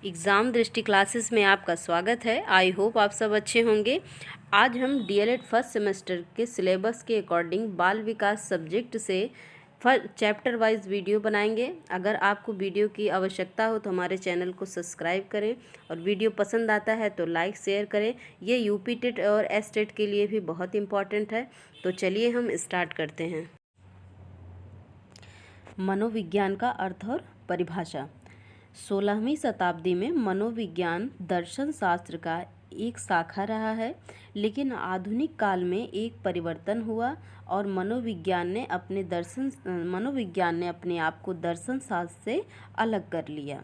Exam दृष्टि classes में आपका स्वागत है। आई होप आप सब अच्छे होंगे। आज हम डीएलएड फर्स्ट सेमेस्टर के सिलेबस के अकॉर्डिंग बाल विकास सब्जेक्ट से चैप्टर वाइज वीडियो बनाएंगे। अगर आपको वीडियो की आवश्यकता हो तो हमारे चैनल को सब्सक्राइब करें और वीडियो पसंद आता है तो लाइक शेयर करें। ये यूपी टेट और एस टेट के लिए भी बहुत इम्पॉर्टेंट है। तो चलिए हम स्टार्ट करते हैं। मनोविज्ञान का अर्थ और परिभाषा। 16वीं शताब्दी में मनोविज्ञान दर्शन शास्त्र का एक शाखा रहा है, लेकिन आधुनिक काल में एक परिवर्तन हुआ और मनोविज्ञान ने अपने आप को दर्शन शास्त्र से अलग कर लिया।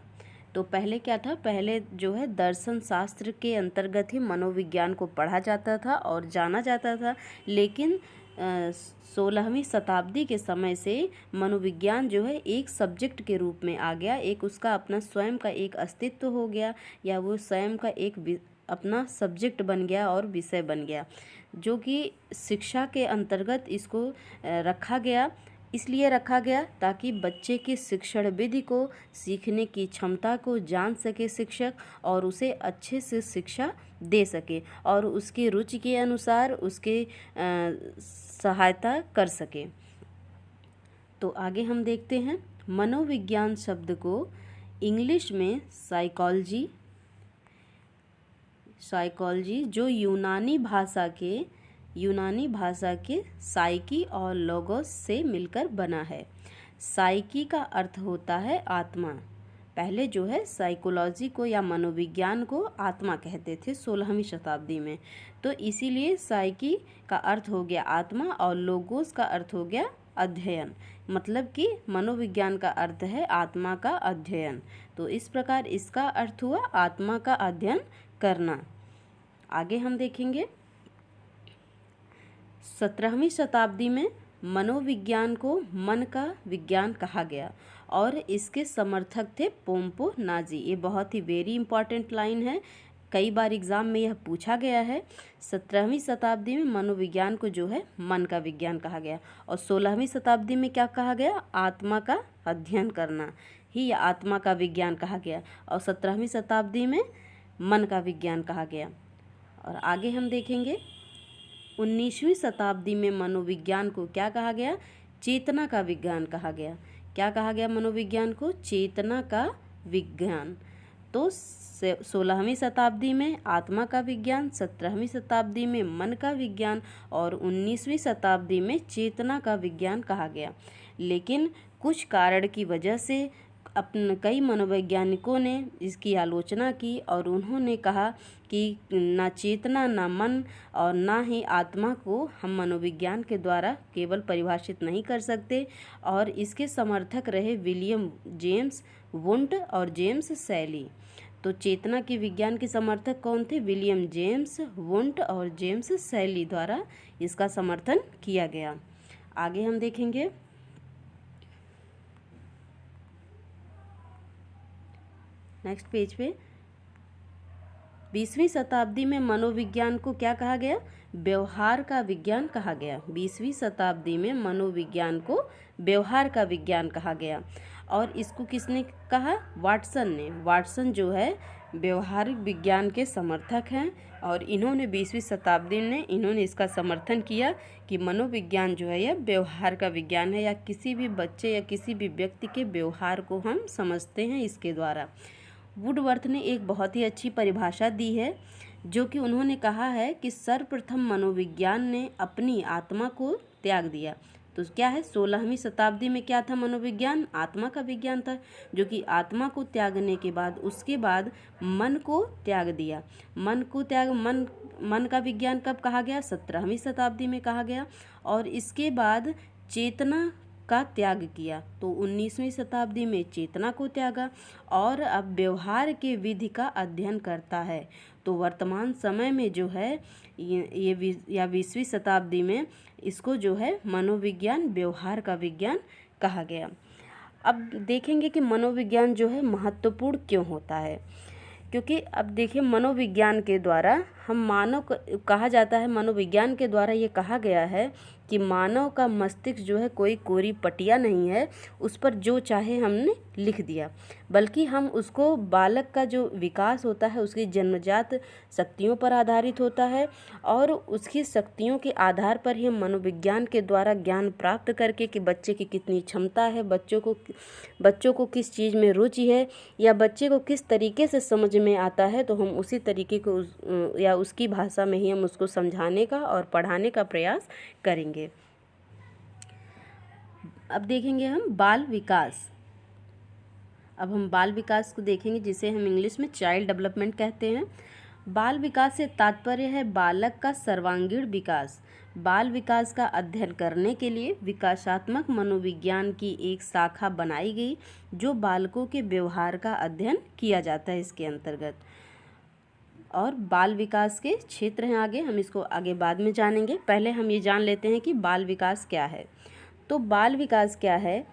तो पहले क्या था, पहले जो है दर्शन शास्त्र के अंतर्गत ही मनोविज्ञान को पढ़ा जाता था और जाना जाता था, लेकिन 16वीं शताब्दी के समय से मनोविज्ञान जो है एक सब्जेक्ट के रूप में आ गया, एक उसका अपना स्वयं का एक अस्तित्व हो गया, या वो स्वयं का एक अपना सब्जेक्ट बन गया और विषय बन गया, जो कि शिक्षा के अंतर्गत इसको रखा गया। इसलिए रखा गया ताकि बच्चे की शिक्षण विधि को, सीखने की क्षमता को जान सके शिक्षक और उसे अच्छे से शिक्षा दे सके और उसकी रुचि के अनुसार उसके सहायता कर सके। तो आगे हम देखते हैं। मनोविज्ञान शब्द को इंग्लिश में साइकोलॉजी जो यूनानी भाषा के साइकी और लोगोस से मिलकर बना है। साइकी का अर्थ होता है आत्मा। पहले जो है साइकोलॉजी को या मनोविज्ञान को आत्मा कहते थे 16वीं शताब्दी में, तो इसीलिए साइकी का अर्थ हो गया आत्मा और लोगोस का अर्थ हो गया अध्ययन। मतलब कि मनोविज्ञान का अर्थ है आत्मा का अध्ययन। तो इस प्रकार इसका अर्थ हुआ आत्मा का अध्ययन करना। आगे हम देखेंगे। 17वीं शताब्दी में मनोविज्ञान को मन का विज्ञान कहा गया और इसके समर्थक थे पोम्पो नाजी। ये बहुत ही वेरी इंपॉर्टेंट लाइन है, कई बार एग्जाम में यह पूछा गया है। 17वीं शताब्दी में मनोविज्ञान को जो है मन का विज्ञान कहा गया और 16वीं शताब्दी में क्या कहा गया, आत्मा का अध्ययन करना ही आत्मा का विज्ञान कहा गया और 17वीं शताब्दी में मन का विज्ञान कहा गया। और आगे हम देखेंगे 19वीं शताब्दी में मनोविज्ञान को क्या कहा गया, चेतना का विज्ञान कहा गया। क्या कहा गया मनोविज्ञान को, चेतना का विज्ञान। तो 16वीं शताब्दी में आत्मा का विज्ञान, 17वीं शताब्दी में मन का विज्ञान और 19वीं शताब्दी में चेतना का विज्ञान कहा गया। लेकिन कुछ कारण की वजह से कई मनोवैज्ञानिकों ने इसकी आलोचना की और उन्होंने कहा कि ना चेतना, ना मन और ना ही आत्मा को हम मनोविज्ञान के द्वारा केवल परिभाषित नहीं कर सकते। और इसके समर्थक रहे विलियम जेम्स वुंट और जेम्स सैली। तो चेतना के विज्ञान के समर्थक कौन थे, विलियम जेम्स वुंट और जेम्स सैली द्वारा इसका समर्थन किया गया। आगे हम देखेंगे। नेक्स्ट पेज पे 20वीं शताब्दी में मनोविज्ञान को क्या कहा गया, व्यवहार का विज्ञान कहा गया। 20वीं शताब्दी में मनोविज्ञान को व्यवहार का विज्ञान कहा गया और इसको किसने कहा, वाटसन ने। वाटसन जो है व्यवहारिक विज्ञान के समर्थक हैं और इन्होंने 20वीं शताब्दी में इन्होंने इसका समर्थन किया कि मनोविज्ञान जो है यह व्यवहार का विज्ञान है, या किसी भी बच्चे या किसी भी व्यक्ति के व्यवहार को हम समझते हैं इसके द्वारा। वुडवर्थ ने एक बहुत ही अच्छी परिभाषा दी है, जो कि उन्होंने कहा है कि सर्वप्रथम मनोविज्ञान ने अपनी आत्मा को त्याग दिया। तो क्या है, 16वीं शताब्दी में क्या था, मनोविज्ञान आत्मा का विज्ञान था, जो कि आत्मा को त्यागने के बाद उसके बाद मन को त्याग दिया। मन का विज्ञान कब कहा गया, 17वीं शताब्दी में कहा गया और इसके बाद चेतना का त्याग किया। तो 19वीं शताब्दी में चेतना को त्यागा और अब व्यवहार के विधि का अध्ययन करता है। तो वर्तमान समय में जो है ये 20वीं शताब्दी में इसको जो है मनोविज्ञान व्यवहार का विज्ञान कहा गया। अब देखेंगे कि मनोविज्ञान जो है महत्वपूर्ण क्यों होता है, क्योंकि अब देखिए मनोविज्ञान के द्वारा हम कहा जाता है, मनोविज्ञान के द्वारा ये कहा गया है कि मानव का मस्तिष्क जो है कोई कोरी पटिया नहीं है, उस पर जो चाहे हमने लिख दिया, बल्कि हम उसको बालक का जो विकास होता है उसकी जन्मजात शक्तियों पर आधारित होता है, और उसकी शक्तियों के आधार पर ही हम मनोविज्ञान के द्वारा ज्ञान प्राप्त करके कि बच्चे की कितनी क्षमता है, बच्चों को किस चीज़ में रुचि है, या बच्चे को किस तरीके से समझ में आता है, तो हम उसी तरीके को या उसकी भाषा में ही हम उसको समझाने का और पढ़ाने का प्रयास करेंगे। अब देखेंगे हम बाल विकास। अब हम बाल विकास को देखेंगे, जिसे हम इंग्लिश में चाइल्ड डेवलपमेंट कहते हैं। बाल विकास से तात्पर्य है बालक का सर्वांगीण विकास। बाल विकास का अध्ययन करने के लिए विकासात्मक मनोविज्ञान की एक शाखा बनाई गई, जो बालकों के व्यवहार का अध्ययन किया जाता है इसके अंतर्गत। और बाल विकास के क्षेत्र हैं आगे, हम इसको आगे बाद में जानेंगे। पहले हम ये जान लेते हैं कि बाल विकास क्या है। तो बाल विकास क्या है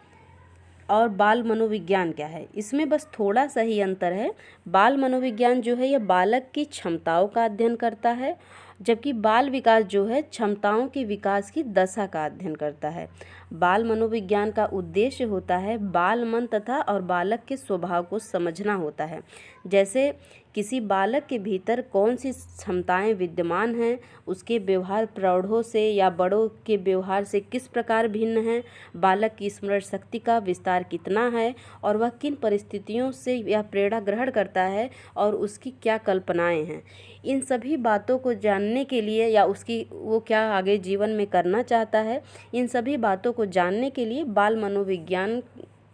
और बाल मनोविज्ञान क्या है, इसमें बस थोड़ा सा ही अंतर है। बाल मनोविज्ञान जो है यह बालक की क्षमताओं का अध्ययन करता है, जबकि बाल विकास जो है क्षमताओं के विकास की दशा का अध्ययन करता है। बाल मनोविज्ञान का उद्देश्य होता है बाल मन तथा और बालक के स्वभाव को समझना होता है। जैसे किसी बालक के भीतर कौन सी क्षमताएं विद्यमान हैं, उसके व्यवहार प्रौढ़ों से या बड़ों के व्यवहार से किस प्रकार भिन्न है, बालक की स्मरण शक्ति का विस्तार कितना है, और वह किन परिस्थितियों से यह प्रेरणा ग्रहण करता है और उसकी क्या कल्पनाएं हैं। इन सभी बातों को जानने के लिए, या उसकी वो क्या आगे जीवन में करना चाहता है, इन सभी बातों को जानने के लिए बाल मनोविज्ञान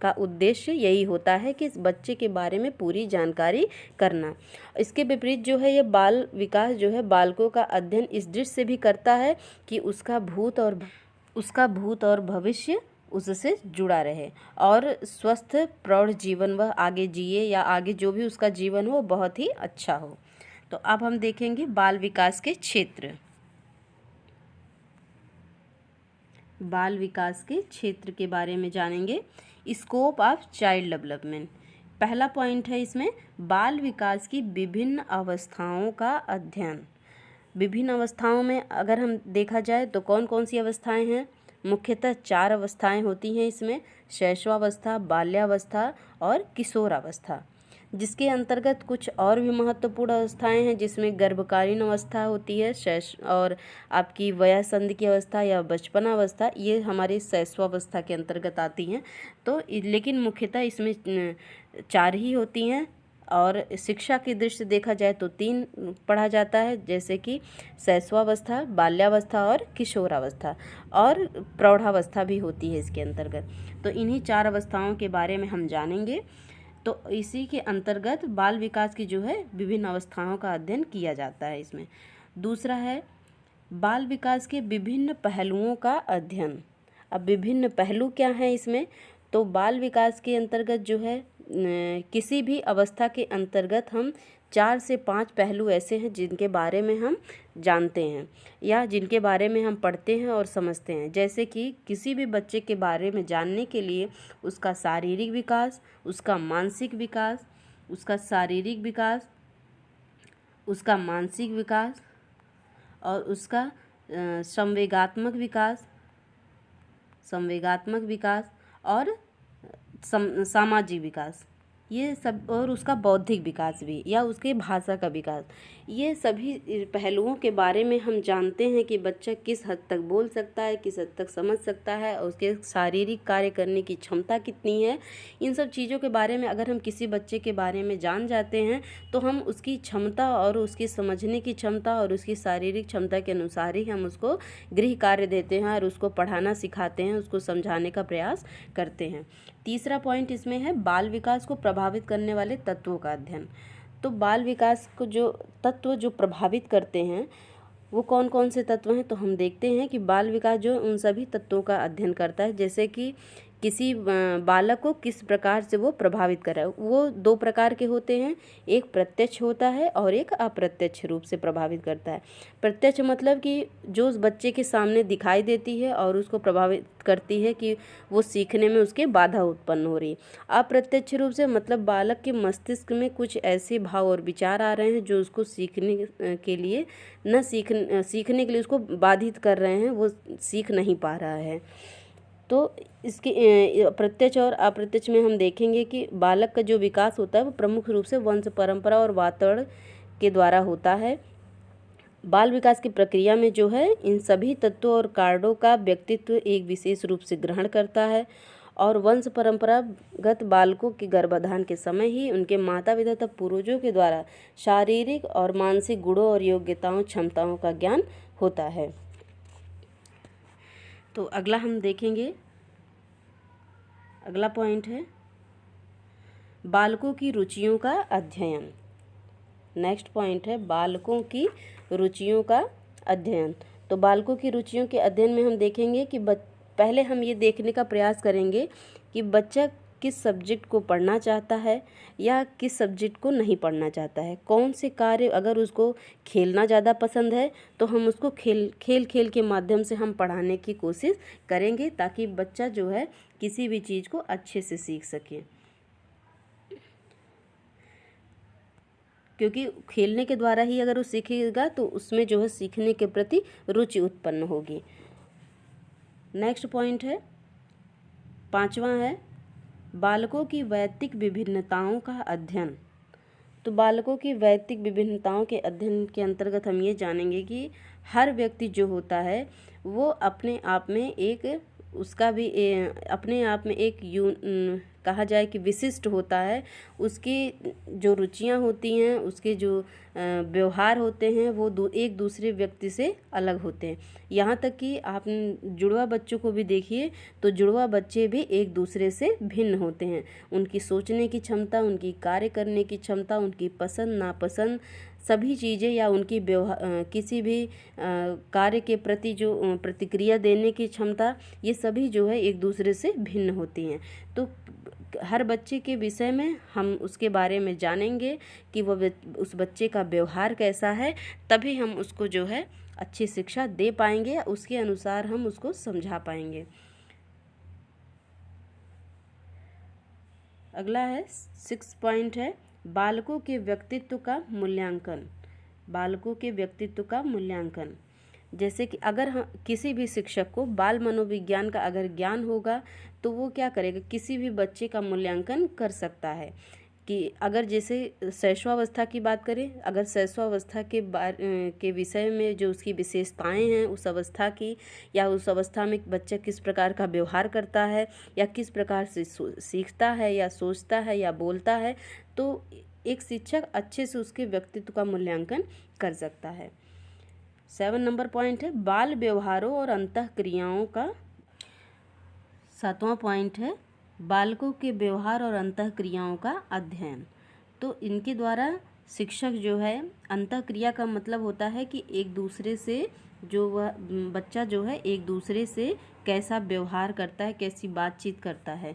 का उद्देश्य यही होता है कि इस बच्चे के बारे में पूरी जानकारी करना। इसके विपरीत जो है ये बाल विकास जो है बालकों का अध्ययन इस दृष्टि से भी करता है कि उसका भूत और भविष्य उससे जुड़ा रहे, और स्वस्थ प्रौढ़ जीवन वह आगे जिए, या आगे जो भी उसका जीवन हो बहुत ही अच्छा हो। तो अब हम देखेंगे बाल विकास के क्षेत्र। बाल विकास के क्षेत्र के बारे में जानेंगे। स्कोप ऑफ चाइल्ड डेवलपमेंट, पहला पॉइंट है इसमें बाल विकास की विभिन्न अवस्थाओं का अध्ययन। विभिन्न अवस्थाओं में अगर हम देखा जाए तो कौन कौन सी अवस्थाएं हैं, मुख्यतः 4 अवस्थाएं होती हैं इसमें, शैशवावस्था, बाल्यावस्था और किशोरावस्था, जिसके अंतर्गत कुछ और भी महत्वपूर्ण अवस्थाएं हैं, जिसमें गर्भकालीन अवस्था होती है, और आपकी वयस्संधि की अवस्था या बचपना अवस्था, ये हमारी शैशवावस्था के अंतर्गत आती हैं। तो लेकिन मुख्यतः इसमें 4 ही होती हैं, और शिक्षा की दृष्टि से देखा जाए तो 3 पढ़ा जाता है, जैसे कि शैशवावस्था, बाल्यावस्था और किशोरावस्था, और प्रौढ़ावस्था भी होती है इसके अंतर्गत। तो इन्हीं 4 अवस्थाओं के बारे में हम जानेंगे। तो इसी के अंतर्गत बाल विकास की जो है विभिन्न अवस्थाओं का अध्ययन किया जाता है इसमें। दूसरा है बाल विकास के विभिन्न पहलुओं का अध्ययन। अब विभिन्न पहलू क्या हैं इसमें, तो बाल विकास के अंतर्गत जो है किसी भी अवस्था के अंतर्गत हम 4 से 5 पहलू ऐसे हैं जिनके बारे में हम जानते हैं, या जिनके बारे में हम पढ़ते हैं और समझते हैं। जैसे कि किसी भी बच्चे के बारे में जानने के लिए उसका शारीरिक विकास, उसका मानसिक विकास, उसका शारीरिक विकास, उसका मानसिक विकास, और उसका संवेगात्मक विकास और सामाजिक विकास, ये सब, और उसका बौद्धिक विकास भी, या उसके भाषा का विकास, ये सभी पहलुओं के बारे में हम जानते हैं कि बच्चा किस हद तक बोल सकता है, किस हद तक समझ सकता है, और उसके शारीरिक कार्य करने की क्षमता कितनी है। इन सब चीज़ों के बारे में अगर हम किसी बच्चे के बारे में जान जाते हैं तो हम उसकी क्षमता और उसकी समझने की क्षमता और उसकी शारीरिक क्षमता के अनुसार ही हम उसको गृह कार्य देते हैं और उसको पढ़ाना सिखाते हैं, उसको समझाने का प्रयास करते हैं। तीसरा पॉइंट इसमें है बाल विकास को प्रभावित करने वाले तत्वों का अध्ययन। तो बाल विकास को जो तत्व जो प्रभावित करते हैं वो कौन कौन से तत्व हैं, तो हम देखते हैं कि बाल विकास जो उन सभी तत्वों का अध्ययन करता है, जैसे कि किसी बालक को किस प्रकार से वो प्रभावित कर रहा है। वो दो प्रकार के होते हैं, एक प्रत्यक्ष होता है और एक अप्रत्यक्ष रूप से प्रभावित करता है। प्रत्यक्ष मतलब कि जो उस बच्चे के सामने दिखाई देती है और उसको प्रभावित करती है कि वो सीखने में उसके बाधा उत्पन्न हो रही है। अप्रत्यक्ष रूप से मतलब बालक के मस्तिष्क में कुछ ऐसे भाव और विचार आ रहे हैं जो उसको सीखने के लिए सीखने के लिए उसको बाधित कर रहे हैं, वो सीख नहीं पा रहा है। तो इसके प्रत्यक्ष और अप्रत्यक्ष में हम देखेंगे कि बालक का जो विकास होता है वो प्रमुख रूप से वंश परंपरा और वातावरण के द्वारा होता है। बाल विकास की प्रक्रिया में जो है इन सभी तत्वों और कार्यों का व्यक्तित्व एक विशेष रूप से ग्रहण करता है और वंश परंपरागत बालकों के गर्भाधान के समय ही उनके माता पिता तथा पूर्वजों के द्वारा शारीरिक और मानसिक गुणों और योग्यताओं क्षमताओं का ज्ञान होता है। तो अगला हम देखेंगे, अगला पॉइंट है बालकों की रुचियों का अध्ययन। नेक्स्ट पॉइंट है बालकों की रुचियों का अध्ययन। तो बालकों की रुचियों के अध्ययन में हम देखेंगे कि पहले हम ये देखने का प्रयास करेंगे कि बच्चा किस सब्जेक्ट को पढ़ना चाहता है या किस सब्जेक्ट को नहीं पढ़ना चाहता है। कौन से कार्य, अगर उसको खेलना ज़्यादा पसंद है तो हम उसको खेल के माध्यम से हम पढ़ाने की कोशिश करेंगे ताकि बच्चा जो है किसी भी चीज़ को अच्छे से सीख सके, क्योंकि खेलने के द्वारा ही अगर वो सीखेगा तो उसमें जो है सीखने के प्रति रुचि उत्पन्न होगी। नेक्स्ट पॉइंट है, पांचवा है बालकों की वैयक्तिक विभिन्नताओं का अध्ययन। तो बालकों की वैयक्तिक विभिन्नताओं के अध्ययन के अंतर्गत हम ये जानेंगे कि हर व्यक्ति जो होता है वो अपने आप में एक उसका भी अपने आप में एक कहा जाए कि विशिष्ट होता है। उसकी जो रुचियां होती हैं, उसके जो व्यवहार होते हैं वो एक दूसरे व्यक्ति से अलग होते हैं। यहाँ तक कि आप जुड़वा बच्चों को भी देखिए तो जुड़वा बच्चे भी एक दूसरे से भिन्न होते हैं। उनकी सोचने की क्षमता, उनकी कार्य करने की क्षमता, उनकी पसंद नापसंद सभी चीज़ें या उनकी किसी भी कार्य के प्रति जो प्रतिक्रिया देने की क्षमता, ये सभी जो है एक दूसरे से भिन्न होती हैं। तो हर बच्चे के विषय में हम उसके बारे में जानेंगे कि वह उस बच्चे का व्यवहार कैसा है, तभी हम उसको जो है अच्छी शिक्षा दे पाएंगे, उसके अनुसार हम उसको समझा पाएंगे। अगला है 6 पॉइंट है बालकों के व्यक्तित्व का मूल्यांकन। बालकों के व्यक्तित्व का मूल्यांकन, जैसे कि अगर हम किसी भी शिक्षक को बाल मनोविज्ञान का अगर ज्ञान होगा तो वो क्या करेगा, किसी भी बच्चे का मूल्यांकन कर सकता है। कि अगर जैसे शैशवावस्था की बात करें, अगर शैशवावस्था के विषय में जो उसकी विशेषताएं हैं उस अवस्था की, या उस अवस्था में बच्चा किस प्रकार का व्यवहार करता है या किस प्रकार से सीखता है या सोचता है या बोलता है, तो एक शिक्षक अच्छे से उसके व्यक्तित्व का मूल्यांकन कर सकता है। 7 नंबर पॉइंट है बाल व्यवहारों और अंतःक्रियाओं का। 7वां पॉइंट है बालकों के व्यवहार और अंतःक्रियाओं का अध्ययन। तो इनके द्वारा शिक्षक जो है, अंतःक्रिया का मतलब होता है कि एक दूसरे से जो वह बच्चा जो है एक दूसरे से कैसा व्यवहार करता है, कैसी बातचीत करता है।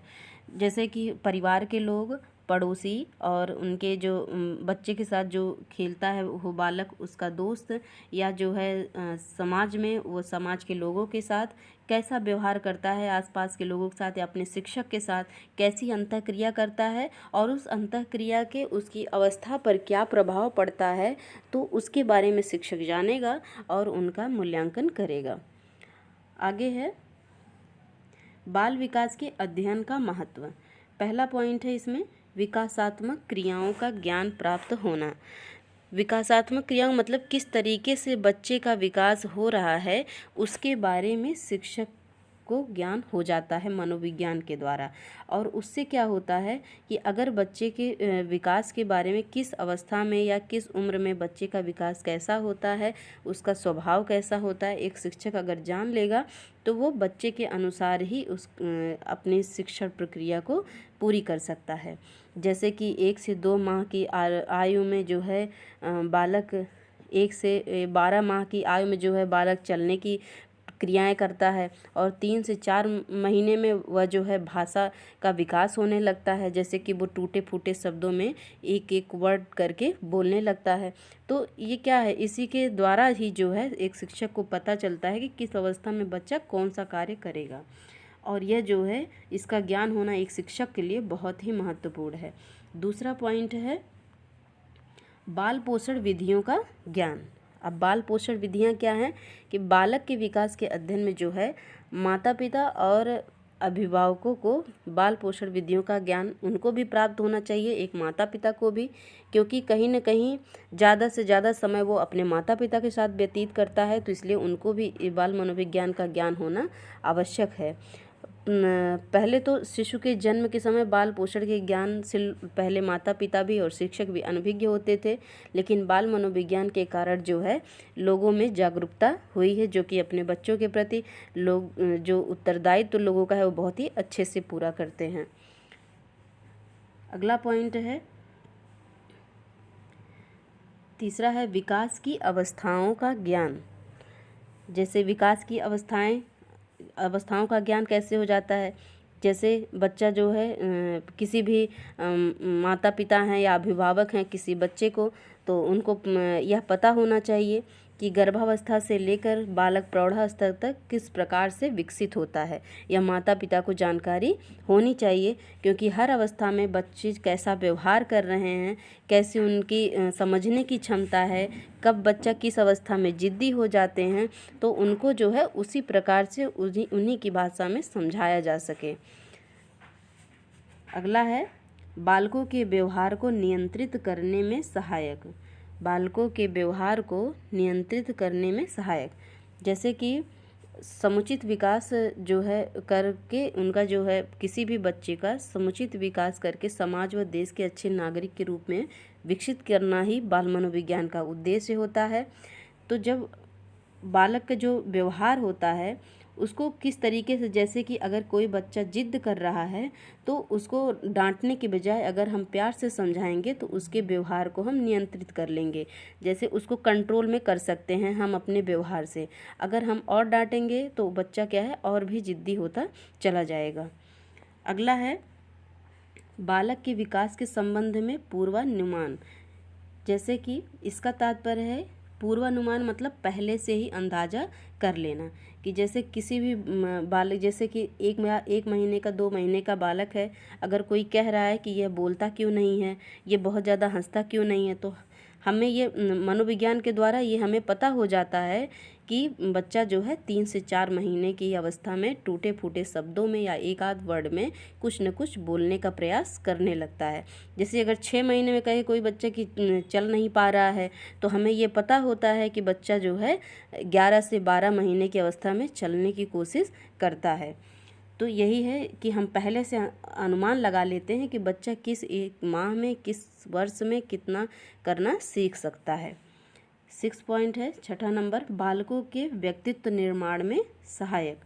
जैसे कि परिवार के लोग, पड़ोसी और उनके जो बच्चे के साथ जो खेलता है वो बालक उसका दोस्त, या जो है समाज में वो समाज के लोगों के साथ कैसा व्यवहार करता है, आसपास के लोगों के साथ या अपने शिक्षक के साथ कैसी अंतःक्रिया करता है और उस अंतःक्रिया के उसकी अवस्था पर क्या प्रभाव पड़ता है, तो उसके बारे में शिक्षक जानेगा और उनका मूल्यांकन करेगा। आगे है बाल विकास के अध्ययन का महत्व। पहला पॉइंट है इसमें विकासात्मक क्रियाओं का ज्ञान प्राप्त होना। विकासात्मक क्रियाओं मतलब किस तरीके से बच्चे का विकास हो रहा है उसके बारे में शिक्षक को ज्ञान हो जाता है मनोविज्ञान के द्वारा। और उससे क्या होता है कि अगर बच्चे के विकास के बारे में किस अवस्था में या किस उम्र में बच्चे का विकास कैसा होता है, उसका स्वभाव कैसा होता है, एक शिक्षक अगर जान लेगा तो वो बच्चे के अनुसार ही अपनी शिक्षण प्रक्रिया को पूरी कर सकता है। जैसे कि 1 से 2 माह की आयु में जो है बालक 1 से 12 माह की आयु में जो है बालक चलने की क्रियाएं करता है और 3 से 4 महीने में वह जो है भाषा का विकास होने लगता है, जैसे कि वो टूटे फूटे शब्दों में एक एक वर्ड करके बोलने लगता है। तो ये क्या है, इसी के द्वारा ही जो है एक शिक्षक को पता चलता है कि किस अवस्था में बच्चा कौन सा कार्य करेगा, और यह जो है इसका ज्ञान होना एक शिक्षक के लिए बहुत ही महत्वपूर्ण है। दूसरा पॉइंट है बाल पोषण विधियों का ज्ञान। अब बाल पोषण विधियां क्या हैं कि बालक के विकास के अध्ययन में जो है माता पिता और अभिभावकों को बाल पोषण विधियों का ज्ञान उनको भी प्राप्त होना चाहिए, एक माता पिता को भी, क्योंकि कहीं न कहीं ज़्यादा से ज़्यादा समय वो अपने माता पिता के साथ व्यतीत करता है, तो इसलिए उनको भी बाल मनोविज्ञान का ज्ञान होना आवश्यक है। पहले तो शिशु के जन्म के समय बाल पोषण के ज्ञान से पहले माता पिता भी और शिक्षक भी अनभिज्ञ होते थे, लेकिन बाल मनोविज्ञान के कारण जो है लोगों में जागरूकता हुई है, जो कि अपने बच्चों के प्रति लोग जो उत्तरदायित्व लोगों का है वो बहुत ही अच्छे से पूरा करते हैं। अगला पॉइंट है, तीसरा है विकास की अवस्थाओं का ज्ञान। जैसे विकास की अवस्थाओं का ज्ञान कैसे हो जाता है, जैसे बच्चा जो है किसी भी माता पिता हैं या अभिभावक हैं किसी बच्चे को, तो उनको यह पता होना चाहिए कि गर्भावस्था से लेकर बालक प्रौढ़ावस्था तक किस प्रकार से विकसित होता है, यह माता पिता को जानकारी होनी चाहिए, क्योंकि हर अवस्था में बच्चे कैसा व्यवहार कर रहे हैं, कैसी उनकी समझने की क्षमता है, कब बच्चा किस अवस्था में जिद्दी हो जाते हैं, तो उनको जो है उसी प्रकार से उन्हीं की भाषा में समझाया जा सके। अगला है बालकों के व्यवहार को नियंत्रित करने में सहायक। बालकों के व्यवहार को नियंत्रित करने में सहायक, जैसे कि समुचित विकास जो है करके उनका जो है किसी भी बच्चे का समुचित विकास करके समाज व देश के अच्छे नागरिक के रूप में विकसित करना ही बाल मनोविज्ञान का उद्देश्य होता है। तो जब बालक का जो व्यवहार होता है उसको किस तरीके से, जैसे कि अगर कोई बच्चा जिद कर रहा है तो उसको डांटने के बजाय अगर हम प्यार से समझाएंगे तो उसके व्यवहार को हम नियंत्रित कर लेंगे, जैसे उसको कंट्रोल में कर सकते हैं हम अपने व्यवहार से। अगर हम और डांटेंगे तो बच्चा क्या है और भी जिद्दी होता चला जाएगा। अगला है बालक के विकास के संबंध में पूर्वानुमान। जैसे कि इसका तात्पर्य है पूर्वानुमान मतलब पहले से ही अंदाज़ा कर लेना, कि जैसे किसी भी बालक, जैसे कि एक महीने का 2 महीने का बालक है, अगर कोई कह रहा है कि यह बोलता क्यों नहीं है, ये बहुत ज़्यादा हंसता क्यों नहीं है, तो हमें ये मनोविज्ञान के द्वारा ये हमें पता हो जाता है कि बच्चा जो है 3 से 4 महीने की अवस्था में टूटे फूटे शब्दों में या एक आध वर्ड में कुछ न कुछ बोलने का प्रयास करने लगता है। जैसे अगर 6 महीने में कहे कोई बच्चा कि चल नहीं पा रहा है, तो हमें ये पता होता है कि बच्चा जो है 11 से 12 महीने की अवस्था में चलने की कोशिश करता है। तो यही है कि हम पहले से अनुमान लगा लेते हैं कि बच्चा किस एक माह में किस वर्ष में कितना करना सीख सकता है। 6 पॉइंट है, छठा नंबर, बालकों के व्यक्तित्व निर्माण में सहायक।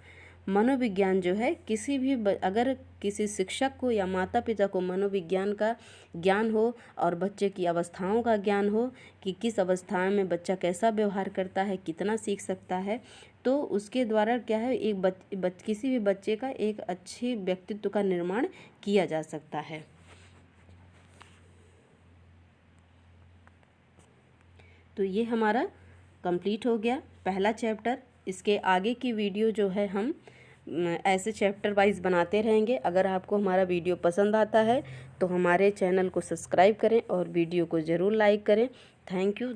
मनोविज्ञान जो है किसी भी अगर किसी शिक्षक को या माता पिता को मनोविज्ञान का ज्ञान हो और बच्चे की अवस्थाओं का ज्ञान हो कि किस अवस्था में बच्चा कैसा व्यवहार करता है, कितना सीख सकता है, तो उसके द्वारा क्या है एक किसी भी बच्चे का एक अच्छे व्यक्तित्व का निर्माण किया जा सकता है। तो ये हमारा कंप्लीट हो गया पहला चैप्टर। इसके आगे की वीडियो जो है हम ऐसे चैप्टर वाइज बनाते रहेंगे। अगर आपको हमारा वीडियो पसंद आता है तो हमारे चैनल को सब्सक्राइब करें और वीडियो को ज़रूर लाइक करें। Thank you.